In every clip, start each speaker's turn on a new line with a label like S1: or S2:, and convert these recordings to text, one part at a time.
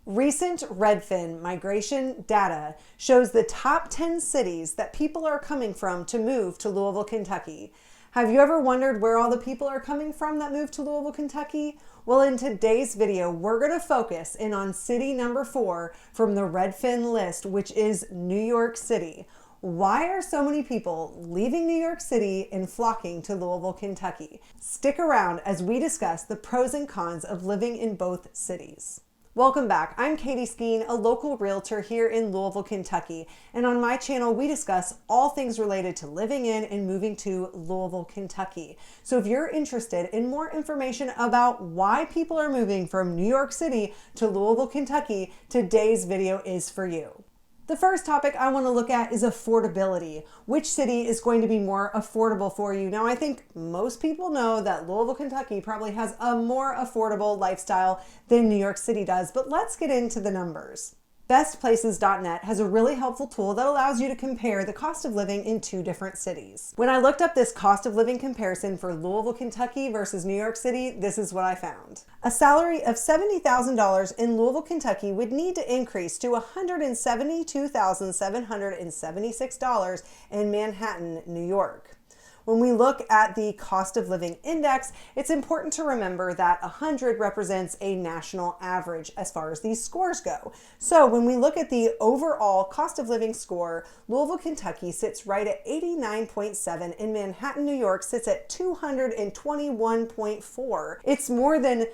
S1: Recent Redfin migration data shows the top 10 cities that people are coming from to move to Louisville, Kentucky. Have you ever wondered where all the people are coming from that move to Louisville, Kentucky? Well, in today's video, we're going to focus in on city number 4 from the Redfin list, which is New York City. Why are so many people leaving New York City and flocking to Louisville, Kentucky? Stick around as we discuss the pros and cons of living in both cities. Welcome back. I'm Katie Skeen, a local realtor here in Louisville, Kentucky. And on my channel, we discuss all things related to living in and moving to Louisville, Kentucky. So if you're interested in more information about why people are moving from New York City to Louisville, Kentucky, today's video is for you. The first topic I want to look at is affordability. Which city is going to be more affordable for you? Now, I think most people know that Louisville, Kentucky probably has a more affordable lifestyle than New York City does, but let's get into the numbers. Bestplaces.net has a really helpful tool that allows you to compare the cost of living in two different cities. When I looked up this cost of living comparison for Louisville, Kentucky versus New York City, this is what I found. A salary of $70,000 in Louisville, Kentucky would need to increase to $172,776 in Manhattan, New York. When we look at the cost of living index, it's important to remember that 100 represents a national average as far as these scores go. So when we look at the overall cost of living score, Louisville, Kentucky sits right at 89.7 and Manhattan, New York sits at 221.4. It's more than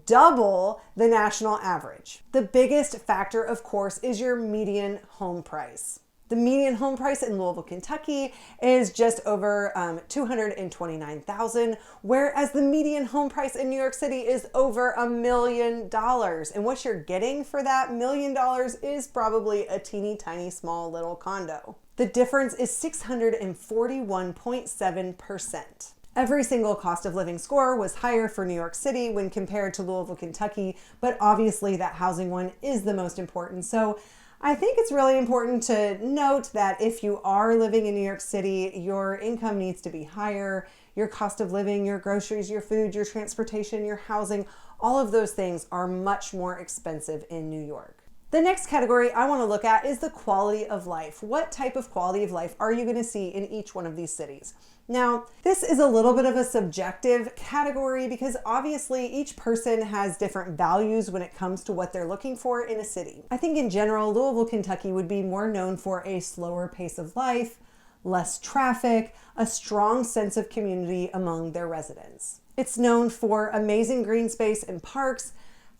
S1: double the national average. The biggest factor, of course, is your median home price. The median home price in Louisville, Kentucky is just over $229,000, whereas the median home price in New York City is over $1 million. And what you're getting for that $1 million is probably a teeny tiny small little condo. The difference is 641.7%. Every single cost of living score was higher for New York City when compared to Louisville, Kentucky, but obviously that housing one is the most important. So I think it's really important to note that if you are living in New York City, your income needs to be higher. Your cost of living, your groceries, your food, your transportation, your housing, all of those things are much more expensive in New York. The next category I want to look at is the quality of life. What type of quality of life are you going to see in each one of these cities? Now, this is a little bit of a subjective category because obviously each person has different values when it comes to what they're looking for in a city. I think in general, Louisville, Kentucky would be more known for a slower pace of life, less traffic, a strong sense of community among their residents. It's known for amazing green space and parks,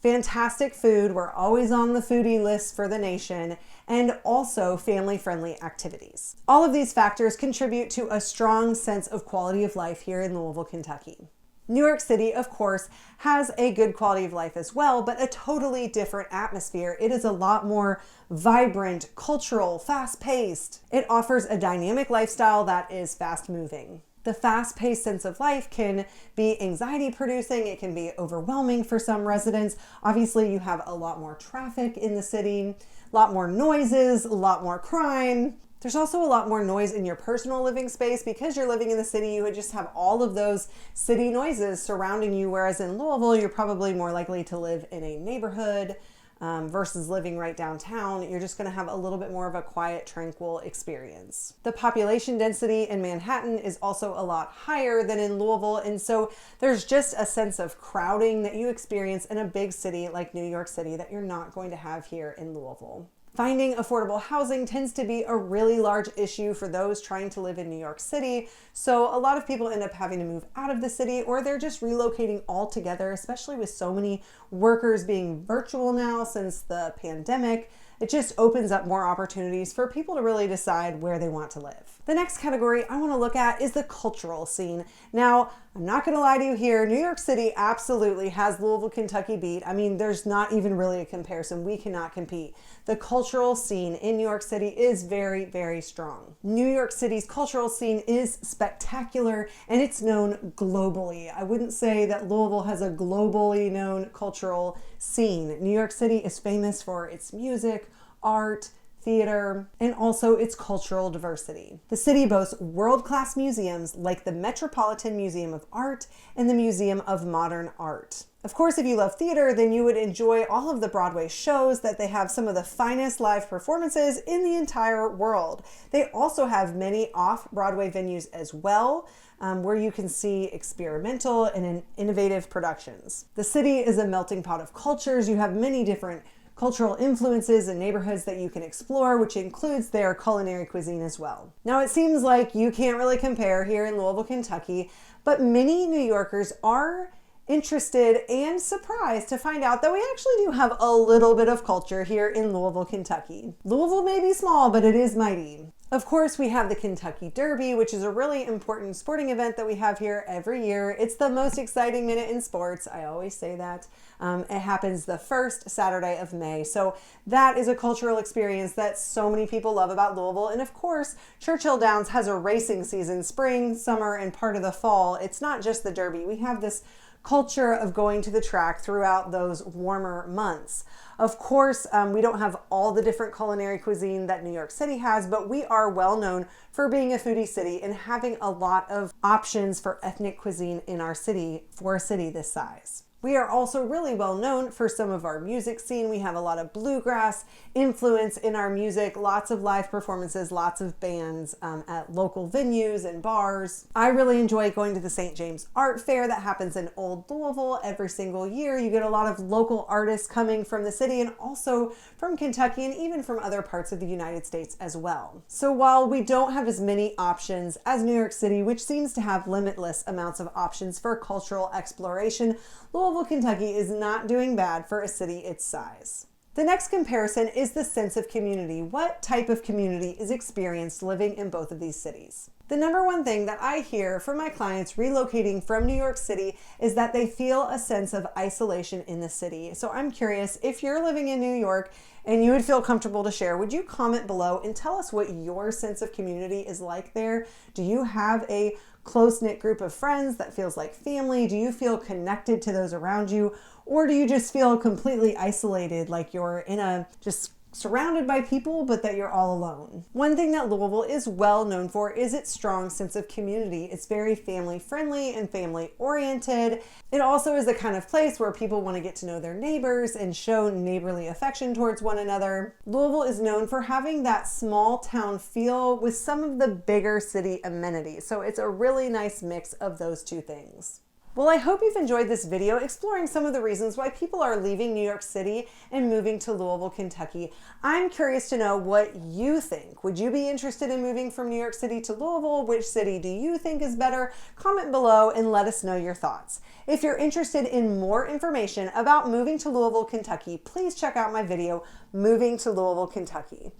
S1: fantastic food, we're always on the foodie list for the nation, and also family-friendly activities. All of these factors contribute to a strong sense of quality of life here in Louisville, Kentucky. New York City, of course, has a good quality of life as well, but a totally different atmosphere. It is a lot more vibrant, cultural, fast-paced. It offers a dynamic lifestyle that is fast-moving. The fast-paced sense of life can be anxiety-producing. It can be overwhelming for some residents. Obviously, you have a lot more traffic in the city, a lot more noises, a lot more crime. There's also a lot more noise in your personal living space because you're living in the city. You would just have all of those city noises surrounding you, whereas in Louisville, you're probably more likely to live in a neighborhood versus living right downtown. You're just going to have a little bit more of a quiet, tranquil experience. The population density in Manhattan is also a lot higher than in Louisville, and so there's just a sense of crowding that you experience in a big city like New York City that you're not going to have here in Louisville. Finding affordable housing tends to be a really large issue for those trying to live in New York City. So a lot of people end up having to move out of the city, or they're just relocating altogether, especially with so many workers being virtual now since the pandemic. It just opens up more opportunities for people to really decide where they want to live. The next category I want to look at is the cultural scene. Now, I'm not going to lie to you here. New York City absolutely has Louisville, Kentucky beat. I mean, there's not even really a comparison. We cannot compete. The cultural scene in New York City is very, very strong. New York City's cultural scene is spectacular and it's known globally. I wouldn't say that Louisville has a globally known cultural scene. New York City is famous for its music, art, theater, and also its cultural diversity. The city boasts world-class museums like the Metropolitan Museum of Art and the Museum of Modern Art. Of course, if you love theater, then you would enjoy all of the Broadway shows that they have some of the finest live performances in the entire world. They also have many off-Broadway venues as well, where you can see experimental and innovative productions. The city is a melting pot of cultures. You have many different cultural influences and neighborhoods that you can explore, which includes their culinary cuisine as well. Now, it seems like you can't really compare here in Louisville, Kentucky, but many New Yorkers are interested and surprised to find out that we actually do have a little bit of culture here in Louisville, Kentucky. Louisville may be small, but it is mighty. Of course, we have the Kentucky Derby, which is a really important sporting event that we have here every year. It's the most exciting minute in sports. I always say that. It happens the first Saturday of May. So that is a cultural experience that so many people love about Louisville. And of course, Churchill Downs has a racing season, spring, summer, and part of the fall. It's not just the Derby. We have this culture of going to the track throughout those warmer months. Of course, we don't have all the different culinary cuisine that New York City has, but we are well known for being a foodie city and having a lot of options for ethnic cuisine in our city for a city this size. We are also really well known for some of our music scene. We have a lot of bluegrass influence in our music, lots of live performances, lots of bands at local venues and bars. I really enjoy going to the St. James Art Fair that happens in Old Louisville every single year. You get a lot of local artists coming from the city and also from Kentucky and even from other parts of the United States as well. So while we don't have as many options as New York City, which seems to have limitless amounts of options for cultural exploration, Louisville, Kentucky is not doing bad for a city its size. The next comparison is the sense of community. What type of community is experienced living in both of these cities? The number one thing that I hear from my clients relocating from New York City is that they feel a sense of isolation in the city. So I'm curious, if you're living in New York and you would feel comfortable to share, would you comment below and tell us what your sense of community is like there? Do you have a close-knit group of friends that feels like family? Do you feel connected to those around you? Or do you just feel completely isolated, like you're in a just surrounded by people, but that you're all alone? One thing that Louisville is well known for is its strong sense of community. It's very family friendly and family oriented. It also is the kind of place where people want to get to know their neighbors and show neighborly affection towards one another. Louisville is known for having that small town feel with some of the bigger city amenities. So it's a really nice mix of those two things. Well, I hope you've enjoyed this video exploring some of the reasons why people are leaving New York City and moving to Louisville, Kentucky. I'm curious to know what you think. Would you be interested in moving from New York City to Louisville? Which city do you think is better? Comment below and let us know your thoughts. If you're interested in more information about moving to Louisville, Kentucky, please check out my video, Moving to Louisville, Kentucky.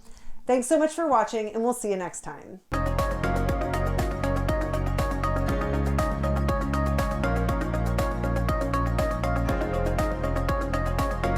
S1: Thanks so much for watching, and we'll see you next time.